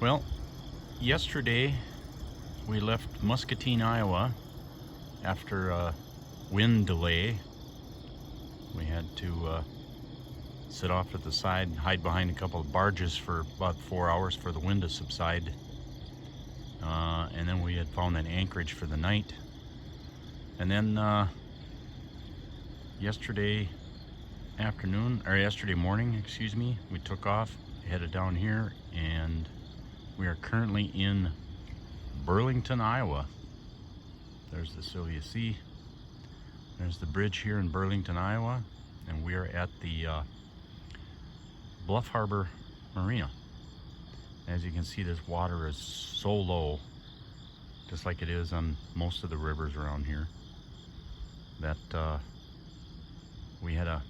Well, yesterday we left Muscatine, Iowa after a wind delay. We had to sit off at the side and hide behind a couple of barges for about 4 hours for the wind to subside. And then we had found an anchorage for the night. And then yesterday morning, we took off, headed down here, and we are currently in Burlington, Iowa. There's the Sylvia Sea. There's the bridge here in Burlington, Iowa, and we are at the Bluff Harbor Marina. As you can see, this water is so low, just like it is on most of the rivers around here, that we had a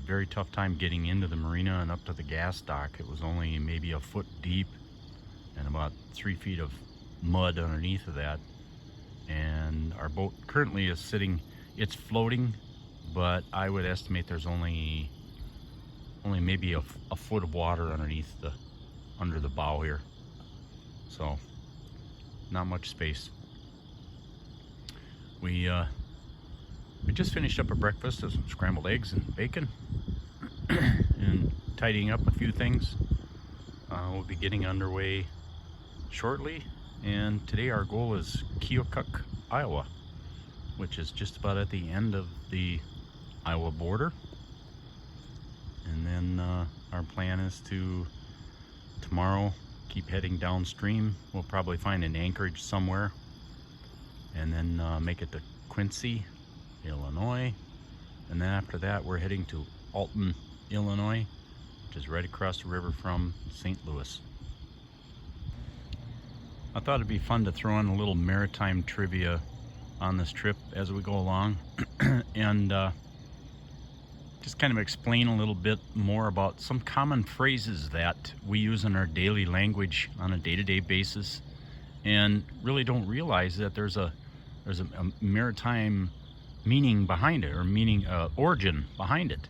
very tough time getting into the marina and up to the gas dock. It was only maybe a foot deep and about 3 feet of mud underneath of that. And our boat currently is sitting, it's floating, but I would estimate there's only maybe a foot of water under the bow here. So not much space. We just finished up a breakfast of some scrambled eggs and bacon and tidying up a few things. We'll be getting underway shortly, and today our goal is Keokuk, Iowa, which is just about at the end of the Iowa border. And then our plan is to tomorrow keep heading downstream. We'll probably find an anchorage somewhere and then make it to Quincy, Illinois, and then after that we're heading to Alton, Illinois, which is right across the river from St. Louis. I thought it'd be fun to throw in a little maritime trivia on this trip as we go along and just kind of explain a little bit more about some common phrases that we use in our daily language on a day-to-day basis, and really don't realize that there's a maritime meaning behind it, or origin behind it.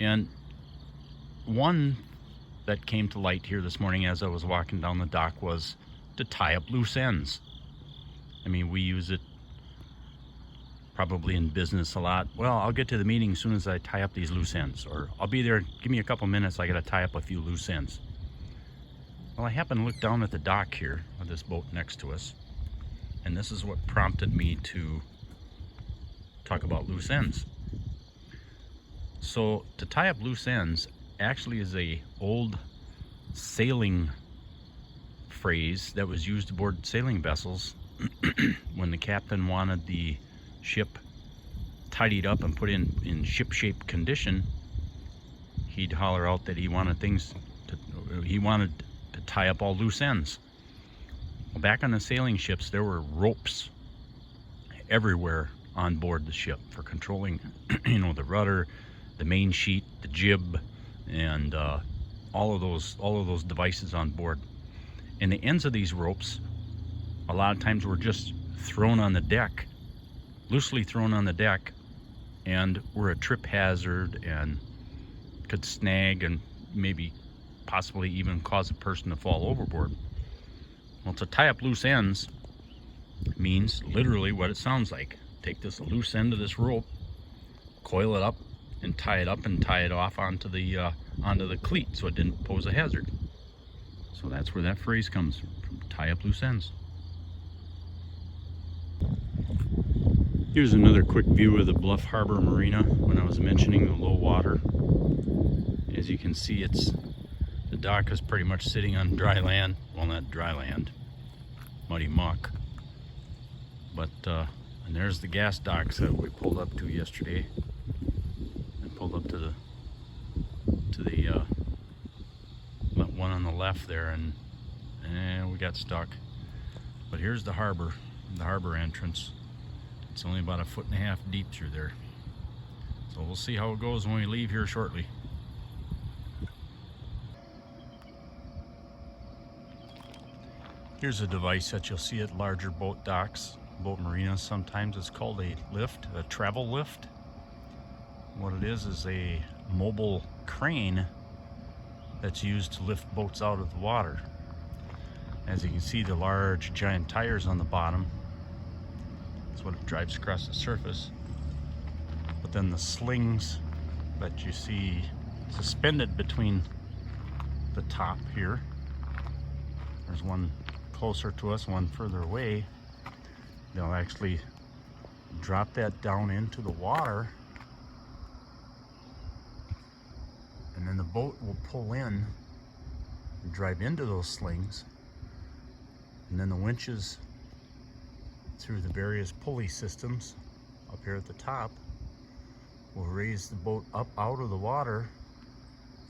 And one that came to light here this morning as I was walking down the dock was to tie up loose ends. I mean, we use it probably in business a lot. Well, I'll get to the meeting as soon as I tie up these loose ends, or I'll be there, give me a couple minutes, I gotta tie up a few loose ends. Well, I happened to look down at the dock here of this boat next to us, and this is what prompted me to talk about loose ends. So to tie up loose ends actually is a old sailing phrase that was used aboard sailing vessels when the captain wanted the ship tidied up and put in ship-shape condition. He'd holler out that he wanted to tie up all loose ends. Well, back on the sailing ships, there were ropes everywhere on board the ship for controlling the rudder, the main sheet, the jib, and all of those devices on board. And the ends of these ropes a lot of times were just thrown on the deck, loosely thrown on the deck, and were a trip hazard and could snag and maybe possibly even cause a person to fall overboard. Well, to tie up loose ends means literally what it sounds like. Take this loose end of this rope, coil it up, and tie it up and tie it off onto the cleat so it didn't pose a hazard. So that's where that phrase comes from tie up loose ends. Here's another quick view of the Bluff Harbor Marina when I was mentioning the low water. As you can see, the dock is pretty much sitting on dry land. Well, not dry land, muddy muck. But and there's the gas docks that we pulled up to yesterday. And pulled up to the one on the left there, and we got stuck. But here's the harbor entrance. It's only about 1.5 feet deep through there. So we'll see how it goes when we leave here shortly. Here's a device that you'll see at larger boat docks, boat marinas. Sometimes it's called a lift, a travel lift. What it is a mobile crane that's used to lift boats out of the water. As you can see, the large giant tires on the bottom. That's what it drives across the surface. But then the slings that you see suspended between the top here. There's one closer to us, one further away. They'll actually drop that down into the water, and then the boat will pull in and drive into those slings, and then the winches through the various pulley systems up here at the top will raise the boat up out of the water,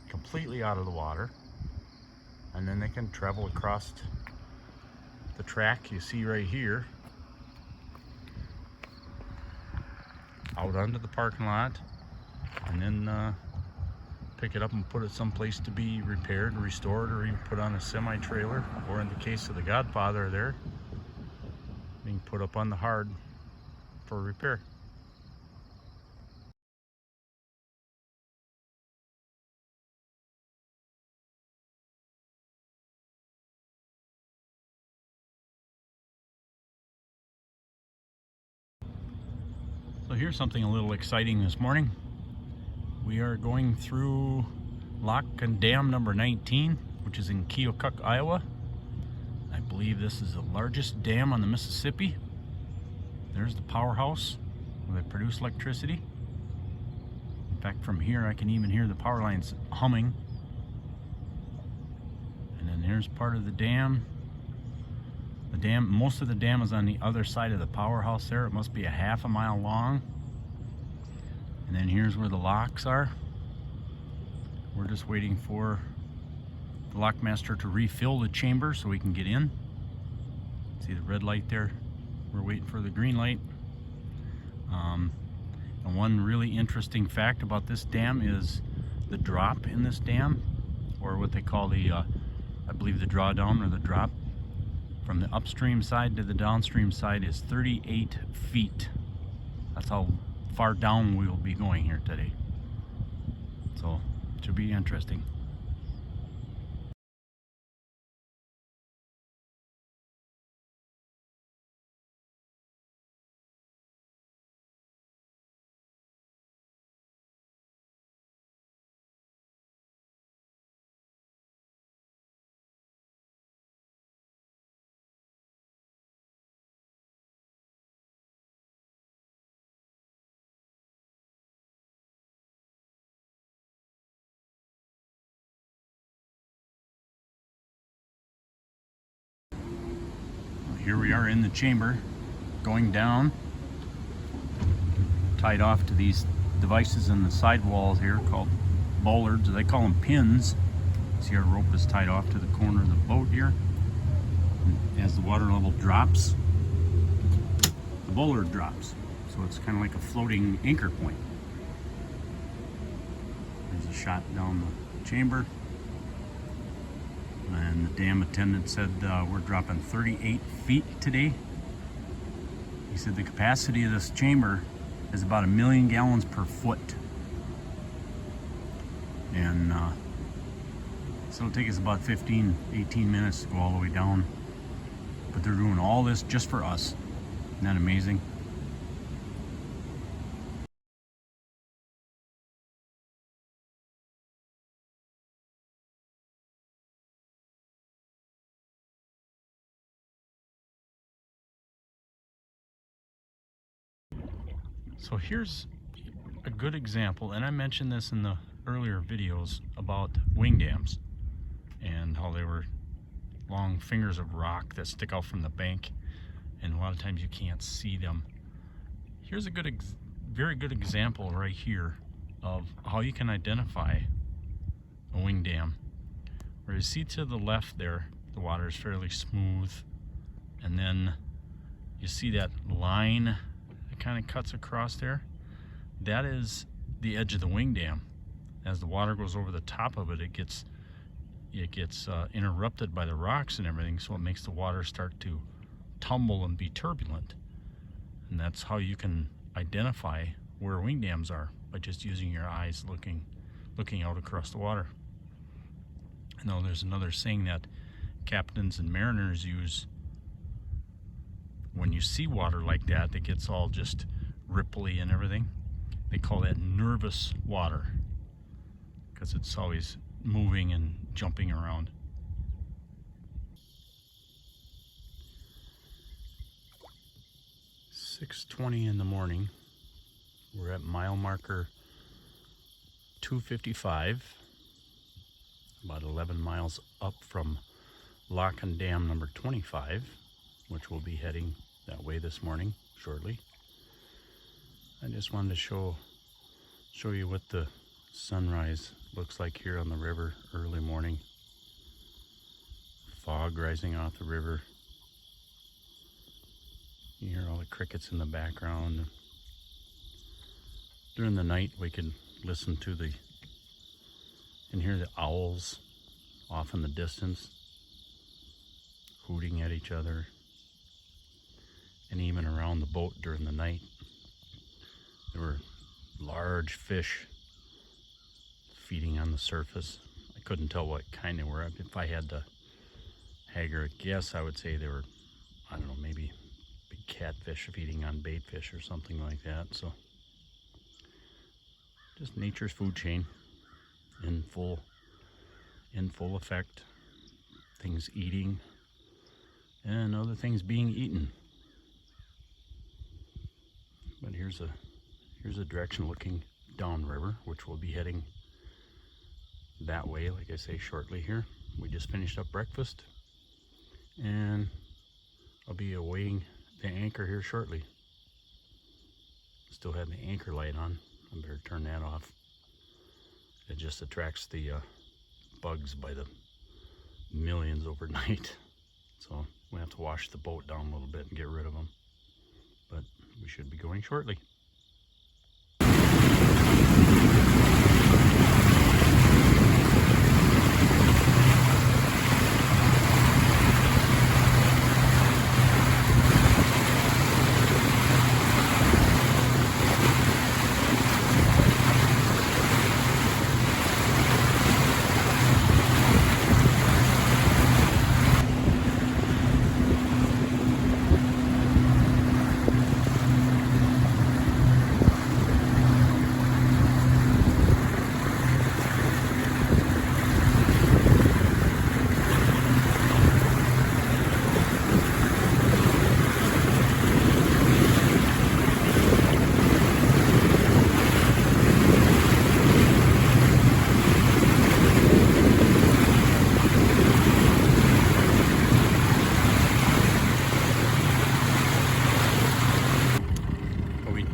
completely out of the water, and then they can travel across the track you see right here out onto the parking lot, and then pick it up and put it someplace to be repaired, restored, or even put on a semi-trailer, or in the case of the Godfather there, being put up on the hard for repair. So here's something a little exciting this morning. We are going through lock and dam number 19, which is in Keokuk, Iowa. I believe this is the largest dam on the Mississippi. There's the powerhouse where they produce electricity. In fact, from here I can even hear the power lines humming. And then there's part of the dam. Most of the dam is on the other side of the powerhouse there. It must be a half a mile long. And then here's where the locks are. We're just waiting for the lockmaster to refill the chamber so we can get in. See the red light there? We're waiting for the green light. And one really interesting fact about this dam is the drop in this dam, or what they call the, I believe the drawdown or the drop, from the upstream side to the downstream side is 38 feet. That's how far down we will be going here today. So it should be interesting. Here we are in the chamber, going down, tied off to these devices in the side walls here called bollards. They call them pins. See, our rope is tied off to the corner of the boat here. And as the water level drops, the bollard drops. So it's kind of like a floating anchor point. There's a shot down the chamber. And the dam attendant said we're dropping 38 feet today. He said the capacity of this chamber is about 1 million gallons per foot. And so it'll take us about 15, 18 minutes to go all the way down. But they're doing all this just for us. Isn't that amazing? So here's a good example, and I mentioned this in the earlier videos about wing dams and how they were long fingers of rock that stick out from the bank, and a lot of times you can't see them. Here's a very good example right here of how you can identify a wing dam. Where you see to the left there, the water is fairly smooth, and then you see that line that kind of cuts across there. That is the edge of the wing dam. As the water goes over the top of it, it gets interrupted by the rocks and everything, so it makes the water start to tumble and be turbulent. And that's how you can identify where wing dams are, by just using your eyes looking out across the water. I know there's another saying that captains and mariners use when you see water like that that gets all just ripply and everything. They call that nervous water because it's always moving and jumping around. "6:20 in the morning. We're at mile marker 255, about 11 miles up from Lock and Dam number 25, which we'll be heading that way this morning shortly. I just wanted to show you what the sunrise looks like here on the river early morning. Fog rising off the river. You hear all the crickets in the background. During the night we can listen to and hear the owls off in the distance hooting at each other, and even around the boat during the night there were large fish feeding on the surface. I couldn't tell what kind they were. If I had to hazard a guess, I would say they were, I don't know, maybe big catfish feeding on bait fish or something like that. So just nature's food chain in full effect. Things eating and other things being eaten. But here's a direction looking downriver, which we'll be heading that way, like I say, shortly here. We just finished up breakfast and I'll be awaiting the anchor here shortly. Still have the anchor light on. I better turn that off. It just attracts the bugs by the millions overnight. So we have to wash the boat down a little bit and get rid of them. But we should be going shortly.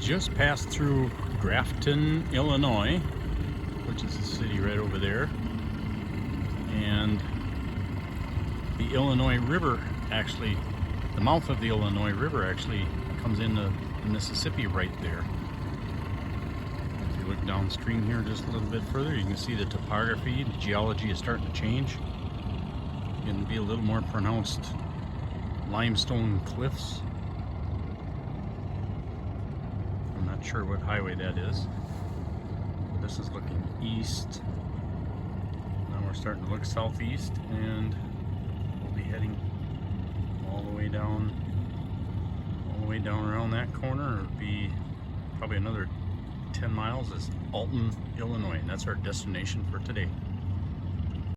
Just passed through Grafton, Illinois, which is the city right over there, and the Illinois River actually, the mouth of the Illinois River actually comes into the Mississippi right there. If you look downstream here just a little bit further, you can see the topography, the geology is starting to change. It's going to be a little more pronounced limestone cliffs. Not sure what highway that is. But this is looking east. Now we're starting to look southeast, and we'll be heading all the way down around that corner. It'll be probably another 10 miles is Alton, Illinois, and that's our destination for today.